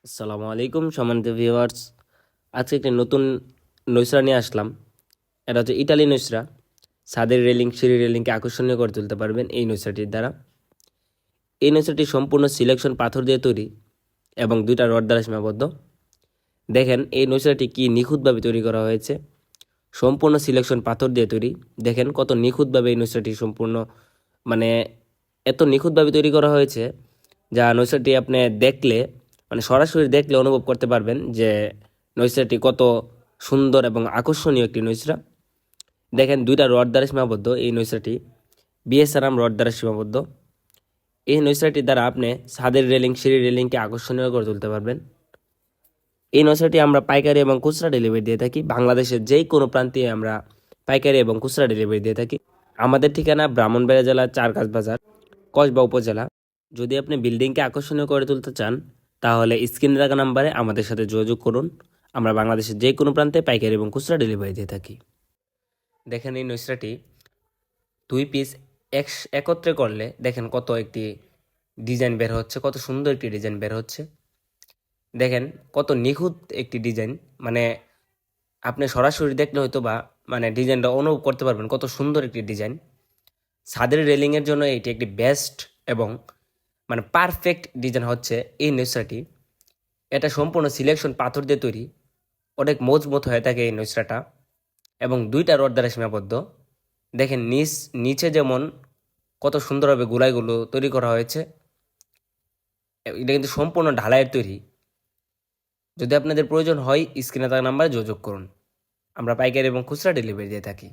আসসালামু আলাইকুম সম্মানিত ভিউয়ার্স। আজকে একটি নতুন নৈশরা নিয়ে আসলাম। এটা হচ্ছে ইটালি নৈশরা। ছাদের রেলিং, সিঁড়ি রেলিংকে আকর্ষণীয় করে তুলতে পারবেন এই নৈশরাটির দ্বারা। এই নৈশরাটি সম্পূর্ণ সিলেকশন পাথর দিয়ে তৈরি এবং দুইটা রড দ্বারা সীমাবদ্ধ। দেখেন এই নৈশরাটি কি নিখুঁতভাবে তৈরি করা হয়েছে। সম্পূর্ণ সিলেকশন পাথর দিয়ে তৈরি। দেখেন কত নিখুঁতভাবে এই নৈশরাটি সম্পূর্ণ মানে এত নিখুঁতভাবে তৈরি করা হয়েছে, যা নৈশাটি আপনি দেখলে সরাসরি দেখলে অনুভব করতে পারবেন যে নৈশাটি কত সুন্দর এবং আকর্ষণীয় একটি নৈশরা। দেখেন দুইটা রড দ্বারা সীমাবদ্ধ এই নৈশাটি, বিএসআরএম রড দ্বারা সীমাবদ্ধ। এই নৈশাটির দ্বারা আপনি ছাদের রেলিং, সিঁড়ি রেলিংকে আকর্ষণীয় করে তুলতে পারবেন। এই নৈশাটি আমরা পাইকারি এবং খুচরা ডেলিভারি দিয়ে থাকি। বাংলাদেশের যেই কোনো প্রান্তে আমরা পাইকারি এবং খুচরা ডেলিভারি দিয়ে থাকি। আমাদের ঠিকানা ব্রাহ্মণবাড়িয়া জেলার চারগাছ বাজার, কসবা উপজেলা। যদি আপনি বিল্ডিংকে আকর্ষণীয় করে তুলতে চান তাহলে স্ক্রিনে থাকা নাম্বারে আমাদের সাথে যোগাযোগ করুন। আমরা বাংলাদেশের যে কোনো প্রান্তে পাইকারি এবং খুচরা ডেলিভারি দিয়ে থাকি। দেখেন এই নৈশরাটি দুই পিস একত্রে করলে দেখেন কত একটি ডিজাইন বের হচ্ছে, কত সুন্দর একটি ডিজাইন বের হচ্ছে। দেখেন কত নিখুঁত একটি ডিজাইন, আপনি সরাসরি দেখলে হয়তো বা ডিজাইনটা অনুভব করতে পারবেন কত সুন্দর একটি ডিজাইন। ছাদের রেলিংয়ের জন্য এটি একটি বেস্ট এবং পারফেক্ট ডিজাইন হচ্ছে এই নৈশরাটি। এটা সম্পূর্ণ সিলেকশন পাথর দিয়ে তৈরি, অনেক মজবুত হয়ে থাকে এই নৈশরাটা এবং দুইটা রড দ্বারা সীমাবদ্ধ। দেখেন নিচে যেমন কত সুন্দরভাবে গোলাইগুলো তৈরি করা হয়েছে। এটা কিন্তু সম্পূর্ণ ঢালাইয়ের তৈরি। যদি আপনাদের প্রয়োজন হয় স্ক্রিনে থাকা নাম্বারে যোগাযোগ করুন। আমরা পাইকারি এবং খুচরা ডেলিভারি দিয়ে থাকি।